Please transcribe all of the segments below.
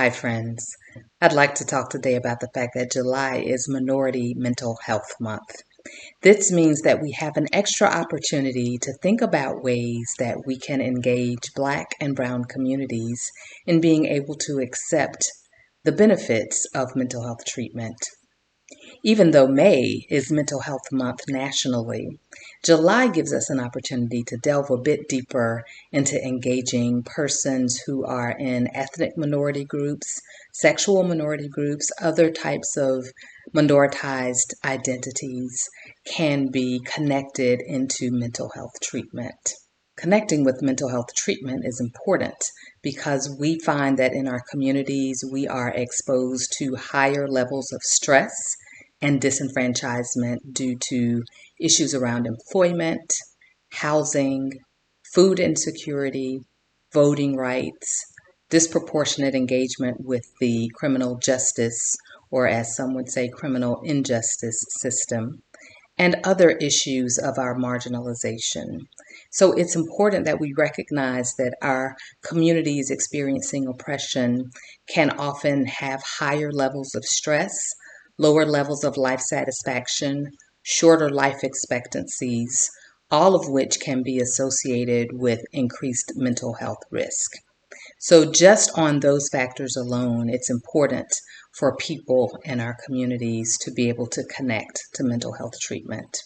Hi, friends. I'd like to talk today about the fact that July is Minority Mental Health Month. This means that we have an extra opportunity to think about ways that we can engage Black and Brown communities in being able to accept the benefits of mental health treatment. Even though May is Mental Health Month nationally, July gives us an opportunity to delve a bit deeper into engaging persons who are in ethnic minority groups, sexual minority groups, other types of minoritized identities can be connected into mental health treatment. Connecting with mental health treatment is important because we find that in our communities we are exposed to higher levels of stress and disenfranchisement due to issues around employment, housing, food insecurity, voting rights, disproportionate engagement with the criminal justice, or as some would say, criminal injustice system, and other issues of our marginalization. So it's important that we recognize that our communities experiencing oppression can often have higher levels of stress, lower levels of life satisfaction, shorter life expectancies, all of which can be associated with increased mental health risk. So just on those factors alone, it's important for people in our communities to be able to connect to mental health treatment.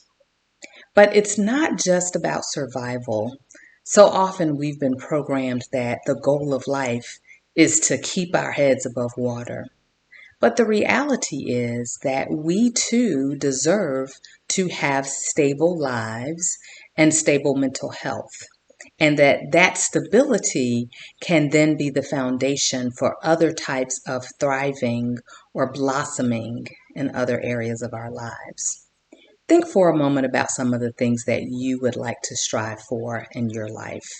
But it's not just about survival. So often we've been programmed that the goal of life is to keep our heads above water. But the reality is that we too deserve to have stable lives and stable mental health, and that stability can then be the foundation for other types of thriving or blossoming in other areas of our lives. Think for a moment about some of the things that you would like to strive for in your life.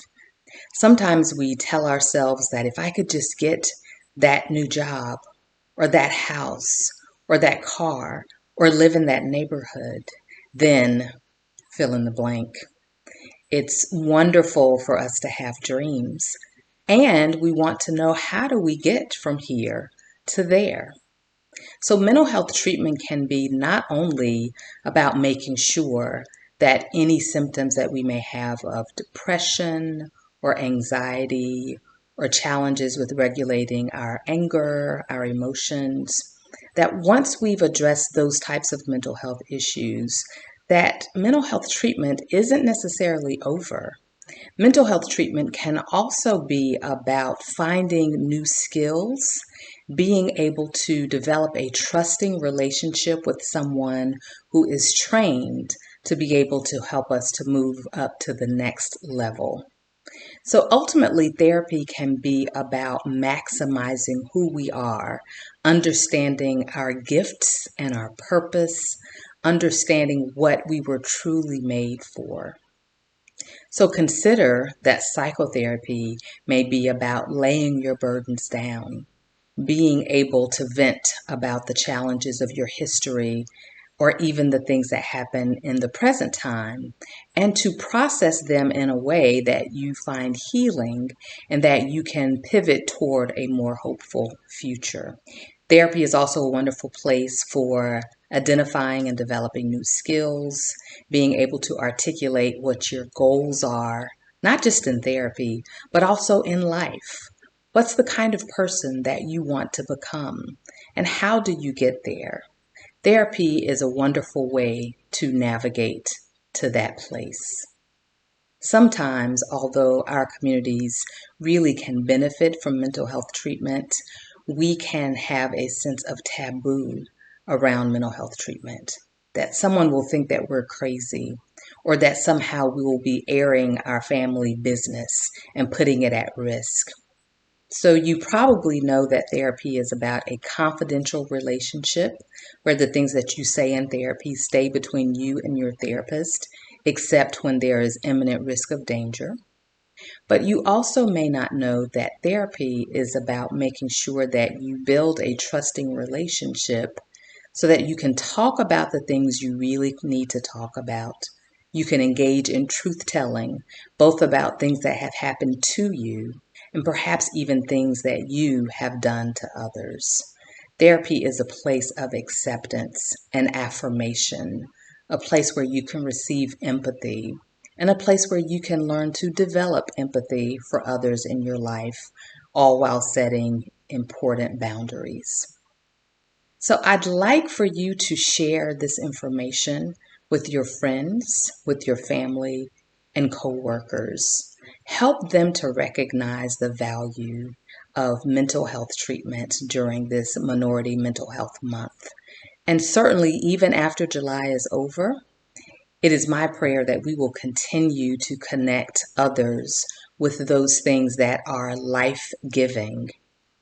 Sometimes we tell ourselves that if I could just get that new job, or that house, or that car, or live in that neighborhood, then fill in the blank. It's wonderful for us to have dreams, and we want to know, how do we get from here to there? So mental health treatment can be not only about making sure that any symptoms that we may have of depression or anxiety or challenges with regulating our anger, our emotions, that once we've addressed those types of mental health issues, that mental health treatment isn't necessarily over. Mental health treatment can also be about finding new skills, being able to develop a trusting relationship with someone who is trained to be able to help us to move up to the next level. So ultimately, therapy can be about maximizing who we are, understanding our gifts and our purpose, understanding what we were truly made for. So consider that psychotherapy may be about laying your burdens down, being able to vent about the challenges of your history or even the things that happen in the present time, and to process them in a way that you find healing and that you can pivot toward a more hopeful future. Therapy is also a wonderful place for identifying and developing new skills, being able to articulate what your goals are, not just in therapy, but also in life. What's the kind of person that you want to become, and how do you get there? Therapy is a wonderful way to navigate to that place. Sometimes, although our communities really can benefit from mental health treatment, we can have a sense of taboo around mental health treatment. That someone will think that we're crazy, or that somehow we will be airing our family business and putting it at risk. So you probably know that therapy is about a confidential relationship where the things that you say in therapy stay between you and your therapist, except when there is imminent risk of danger. But you also may not know that therapy is about making sure that you build a trusting relationship so that you can talk about the things you really need to talk about. You can engage in truth telling, both about things that have happened to you and perhaps even things that you have done to others. Therapy is a place of acceptance and affirmation, a place where you can receive empathy, and a place where you can learn to develop empathy for others in your life, all while setting important boundaries. So I'd like for you to share this information with your friends, with your family, and coworkers. Help them to recognize the value of mental health treatment during this Minority Mental Health Month. And certainly, even after July is over, it is my prayer that we will continue to connect others with those things that are life-giving.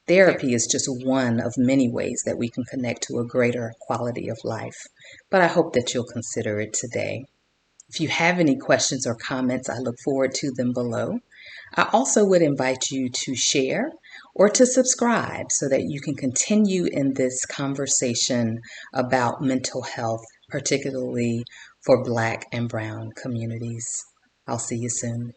Therapy is just one of many ways that we can connect to a greater quality of life, but I hope that you'll consider it today. If you have any questions or comments, I look forward to them below. I also would invite you to share or to subscribe so that you can continue in this conversation about mental health, particularly for Black and Brown communities. I'll see you soon.